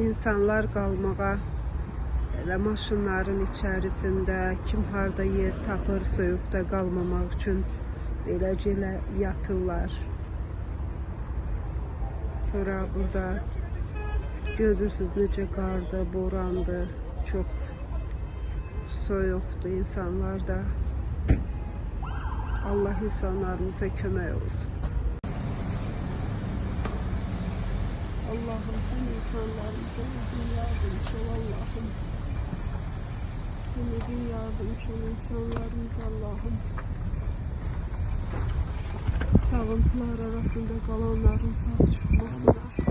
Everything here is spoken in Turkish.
insanlar qalmağa, elə maşınların içərisində, kim harda yer tapır, soyuqda qalmamaq üçün beləcə yatırlar. Sonra burada görürsünüz necə qardı, borandı, çox soyuqdur insanlar da. Allah insanlarımıza kömək olsun. Allah'ım sen insanlarımıza uzun yardımcı ol Allah'ım. Sen uzun yardımcı ol insanlarımıza Allah'ım. Dağıntılar arasında kalanların sağ çıkmasına.